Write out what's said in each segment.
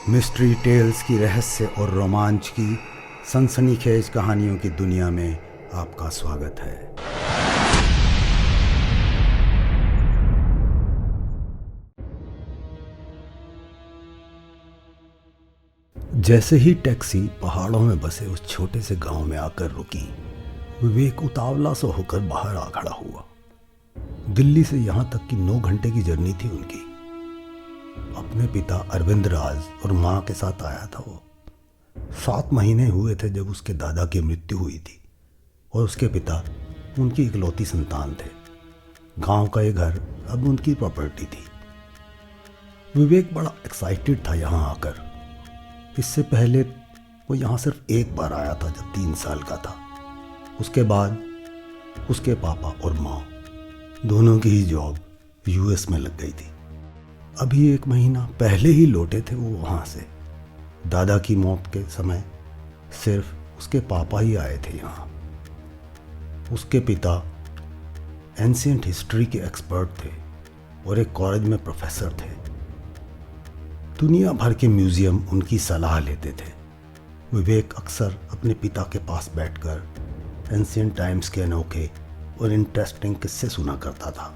Mystery tales की रहस्य और रोमांच की सनसनीखेज कहानियों की दुनिया में आपका स्वागत है। जैसे ही टैक्सी पहाड़ों में बसे उस छोटे से गांव में आकर रुकी, विवेक उतावला सा होकर बाहर आ खड़ा हुआ। दिल्ली से यहां तक की 9 घंटे की जर्नी थी उनकी। अपने पिता अरविंद राज और माँ के साथ आया था वो। 7 महीने हुए थे जब उसके दादा की मृत्यु हुई थी और उसके पिता उनकी इकलौती संतान थे। गांव का ये घर अब उनकी प्रॉपर्टी थी। विवेक बड़ा एक्साइटेड था यहाँ आकर। इससे पहले वो यहाँ सिर्फ एक बार आया था जब 3 साल का था। उसके बाद उसके पापा और माँ दोनों की ही जॉब यूएस में लग गई थी। अभी 1 महीना पहले ही लौटे थे वो वहाँ से। दादा की मौत के समय सिर्फ उसके पापा ही आए थे यहाँ। उसके पिता एंशिएंट हिस्ट्री के एक्सपर्ट थे और एक कॉलेज में प्रोफेसर थे। दुनिया भर के म्यूजियम उनकी सलाह लेते थे। विवेक अक्सर अपने पिता के पास बैठकर एंशिएंट टाइम्स के अनोखे और इंटरेस्टिंग किस्से सुना करता था।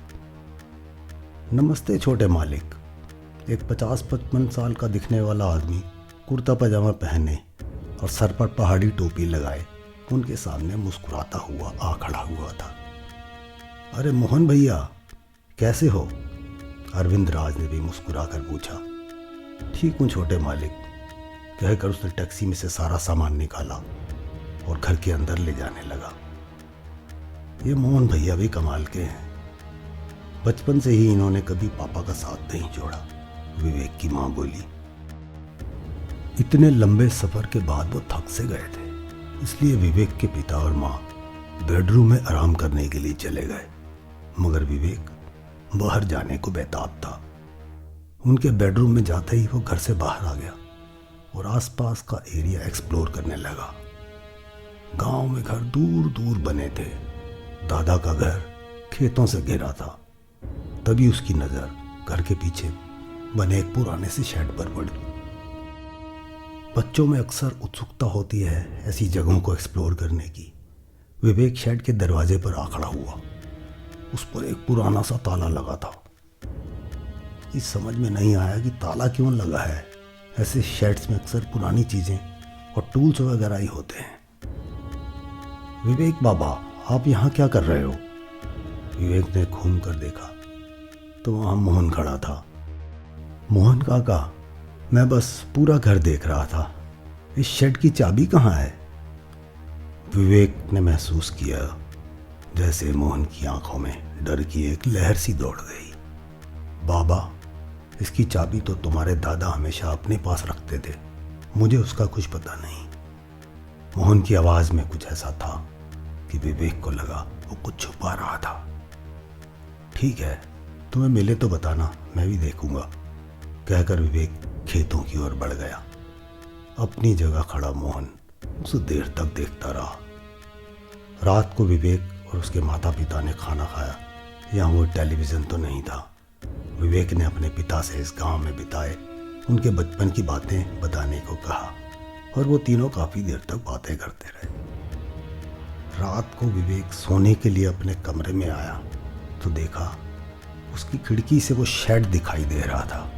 नमस्ते छोटे मालिक, एक 50-55 साल का दिखने वाला आदमी कुर्ता पजामा पहने और सर पर पहाड़ी टोपी लगाए उनके सामने मुस्कुराता हुआ आ खड़ा हुआ था। अरे मोहन भैया, कैसे हो? अरविंद राज ने भी मुस्कुरा कर पूछा। ठीक हूँ छोटे मालिक, कहकर उसने टैक्सी में से सारा सामान निकाला और घर के अंदर ले जाने लगा। ये मोहन भैया भी कमाल के हैं। बचपन से ही इन्होंने कभी पापा का साथ नहीं छोड़ा, विवेक की माँ बोली। इतने लंबे सफर के बाद वो थक से गए थे, इसलिए विवेक के पिता और माँ बेडरूम में आराम करने के लिए चले गए। मगर विवेक बाहर जाने को बेताब था। उनके बेडरूम में जाते ही वो घर से बाहर आ गया और आसपास का एरिया एक्सप्लोर करने लगा। गांव में घर दूर दूर बने थे। दादा का घर खेतों से घिरा था। तभी उसकी नजर घर के पीछे बने एक पुराने से शेड पर पड़ी। बच्चों में अक्सर उत्सुकता होती है ऐसी जगहों को एक्सप्लोर करने की। विवेक शेड के दरवाजे पर आ खड़ा हुआ। उस पर एक पुराना सा ताला लगा था। इस समझ में नहीं आया कि ताला क्यों लगा है। ऐसे शेड्स में अक्सर पुरानी चीजें और टूल्स वगैरह ही होते हैं। विवेक बाबा, आप यहाँ क्या कर रहे हो? विवेक ने घूम कर देखा तो वहाँ मोहन खड़ा था। मोहन काका, मैं बस पूरा घर देख रहा था। इस शेड की चाबी कहाँ है? विवेक ने महसूस किया जैसे मोहन की आंखों में डर की एक लहर सी दौड़ गई। बाबा, इसकी चाबी तो तुम्हारे दादा हमेशा अपने पास रखते थे। मुझे उसका कुछ पता नहीं। मोहन की आवाज में कुछ ऐसा था कि विवेक को लगा वो कुछ छुपा रहा था। ठीक है, तुम्हें मिले तो बताना, मैं भी देखूंगा, कहकर विवेक खेतों की ओर बढ़ गया। अपनी जगह खड़ा मोहन उसे देर तक देखता रहा। रात को विवेक और उसके माता पिता ने खाना खाया। यहाँ वो टेलीविज़न तो नहीं था। विवेक ने अपने पिता से इस गांव में बिताए उनके बचपन की बातें बताने को कहा और वो तीनों काफ़ी देर तक बातें करते रहे। रात को विवेक सोने के लिए अपने कमरे में आया तो देखा उसकी खिड़की से वो शेड दिखाई दे रहा था।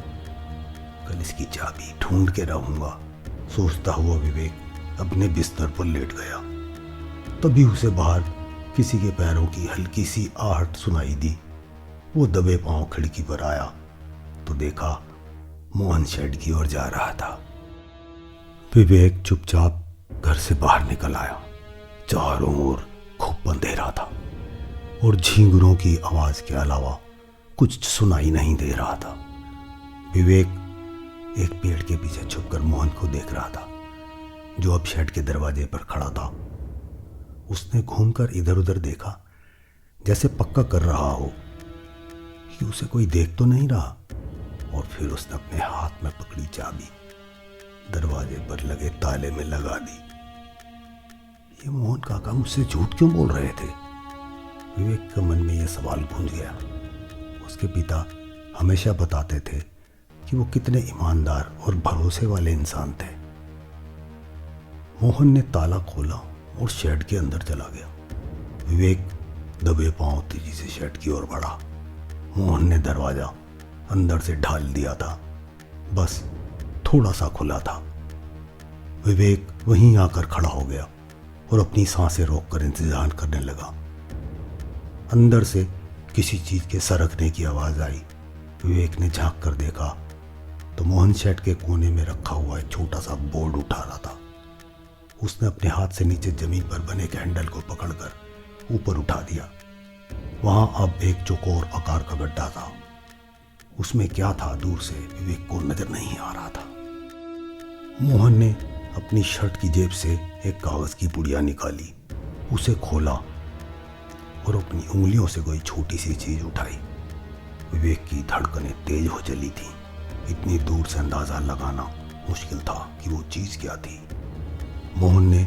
कल इसकी चाबी ढूंढ के रहूंगा, सोचता हुआ विवेक अपने बिस्तर पर लेट गया। तभी उसे बाहर किसी के पैरों की हल्की सी आहट सुनाई दी। वो दबे पांव खिड़की पर आया तो देखा मोहन शेड की ओर जा रहा था। विवेक चुपचाप घर से बाहर निकल आया। चारों ओर खूब अंधेरा था और झींगुरों की आवाज के अलावा कुछ सुनाई नहीं दे रहा था। विवेक एक पेड़ के पीछे छुपकर मोहन को देख रहा था, जो अब शेड के दरवाजे पर खड़ा था। उसने घूमकर इधर उधर देखा, जैसे पक्का कर रहा हो कि उसे कोई देख तो नहीं रहा, और फिर उसने अपने हाथ में पकड़ी चाबी दरवाजे पर लगे ताले में लगा दी। ये मोहन काका मुझसे झूठ क्यों बोल रहे थे? विवेक के मन में यह सवाल गूंज गया। उसके पिता हमेशा बताते थे कि वो कितने ईमानदार और भरोसे वाले इंसान थे। मोहन ने ताला खोला और शेड के अंदर चला गया। विवेक दबे पांव तेजी से शेड की ओर बढ़ा। मोहन ने दरवाजा अंदर से ढाल दिया था, बस थोड़ा सा खुला था। विवेक वहीं आकर खड़ा हो गया और अपनी सांसें रोककर इंतजार करने लगा। अंदर से किसी चीज के सरकने की आवाज आई। विवेक ने झांक कर देखा तो मोहन शेड के कोने में रखा हुआ एक छोटा सा बोर्ड उठा रहा था। उसने अपने हाथ से नीचे जमीन पर बने के हैंडल को पकड़कर ऊपर उठा दिया। वहां अब एक चौकोर आकार का गड्ढा था। उसमें क्या था दूर से विवेक को नजर नहीं आ रहा था। मोहन ने अपनी शर्ट की जेब से एक कागज की पुड़िया निकाली, उसे खोला और अपनी उंगलियों से कोई छोटी सी चीज उठाई। विवेक की धड़कनें तेज हो चली थी। इतनी दूर से अंदाजा लगाना मुश्किल था कि वो चीज क्या थी। मोहन ने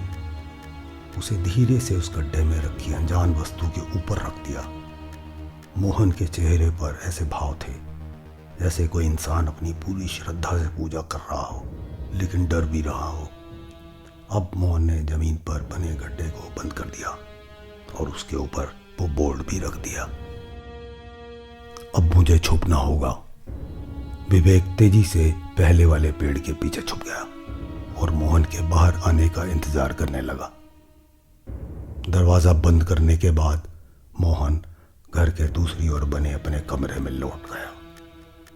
उसे धीरे से उस गड्ढे में रखी अनजान वस्तु के ऊपर रख दिया। मोहन के चेहरे पर ऐसे भाव थे जैसे कोई इंसान अपनी पूरी श्रद्धा से पूजा कर रहा हो लेकिन डर भी रहा हो। अब मोहन ने जमीन पर बने गड्ढे को बंद कर दिया और उसके ऊपर वो बोर्ड भी रख दिया। अब मुझे छुपना होगा। विवेक तेजी से पहले वाले पेड़ के पीछे छुप गया और मोहन के बाहर आने का इंतजार करने लगा। दरवाजा बंद करने के बाद मोहन घर के दूसरी ओर बने अपने कमरे में लौट गया।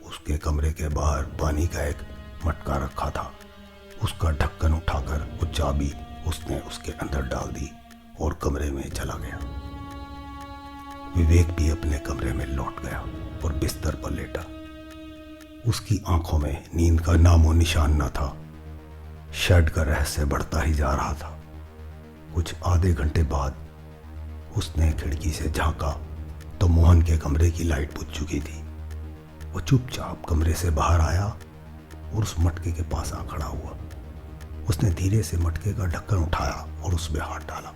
उसके कमरे के बाहर पानी का एक मटका रखा था। उसका ढक्कन उठाकर वो चाबी उसने उसके अंदर डाल दी और कमरे में चला गया। विवेक भी अपने कमरे में लौट गया और बिस्तर पर लेटा। उसकी आंखों में नींद का नामो निशान न था। शेड का रहस्य बढ़ता ही जा रहा था। कुछ आधे घंटे बाद उसने खिड़की से झांका तो मोहन के कमरे की लाइट बुझ चुकी थी। वो चुपचाप कमरे से बाहर आया और उस मटके के पास आ खड़ा हुआ। उसने धीरे से मटके का ढक्कन उठाया और उसमें हाथ डाला।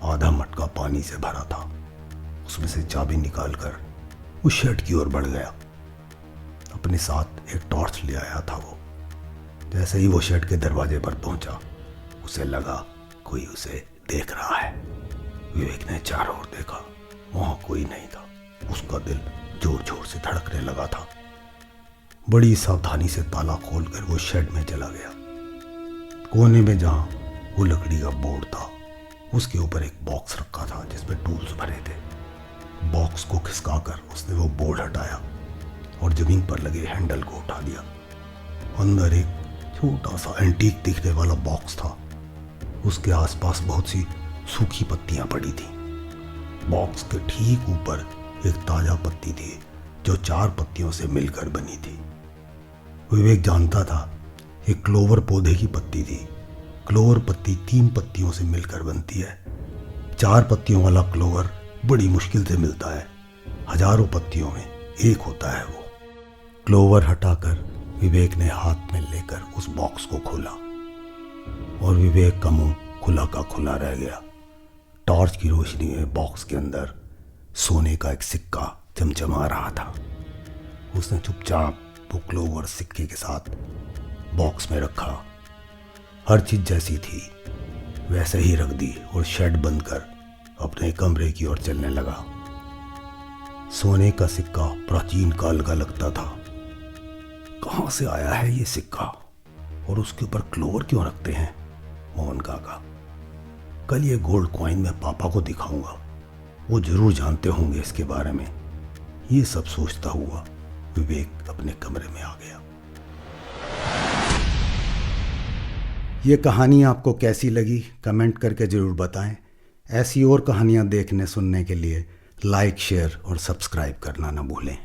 आधा मटका पानी से भरा था। उसमें से चाबी निकालकर उस शेड की ओर बढ़ गया। अपने साथ एक टॉर्च ले आया था वो। जैसे ही वो शेड के दरवाजे पर पहुंचा, उसे लगा कोई उसे देख रहा है। विवेक ने चारों ओर देखा, वहां कोई नहीं था। उसका दिल जोर जोर से धड़कने लगा था। बड़ी सावधानी से ताला खोलकर वो शेड में चला गया। कोने में जहां वो लकड़ी का बोर्ड था, उसके ऊपर एक बॉक्स रखा था जिसमें टूल्स भरे थे। बॉक्स को खिसकाकर उसने वो बोर्ड हटाया और जमीन पर लगे हैंडल को उठा दिया। अंदर एक छोटा सा एंटीक दिखने वाला बॉक्स था। उसके आसपास बहुत सी सूखी पत्तियां पड़ी थी। बॉक्स के ठीक ऊपर एक ताजा पत्ती थी जो 4 पत्तियों से मिलकर बनी थी। विवेक जानता था ये क्लोवर पौधे की पत्ती थी। क्लोवर पत्ती 3 पत्तियों से मिलकर बनती है। 4 पत्तियों वाला क्लोवर बड़ी मुश्किल से मिलता है। हजारों पत्तियों में एक होता है वो। क्लोवर हटाकर विवेक ने हाथ में लेकर उस बॉक्स को खोला और विवेक का मुंह खुला का खुला रह गया। टॉर्च की रोशनी में बॉक्स के अंदर सोने का एक सिक्का चमचमा रहा था। उसने चुपचाप वो क्लोवर सिक्के के साथ बॉक्स में रखा। हर चीज जैसी थी वैसे ही रख दी और शेड बंद कर अपने कमरे की ओर चलने लगा। सोने का सिक्का प्राचीन काल का लगता था। कहां से आया है ये सिक्का और उसके ऊपर क्लोवर क्यों रखते हैं मोहन काका? कल ये गोल्ड कॉइन मैं पापा को दिखाऊंगा, वो जरूर जानते होंगे इसके बारे में। ये सब सोचता हुआ विवेक अपने कमरे में आ गया। ये कहानी आपको कैसी लगी कमेंट करके ज़रूर बताएं। ऐसी और कहानियाँ देखने सुनने के लिए लाइक, शेयर और सब्सक्राइब करना ना भूलें।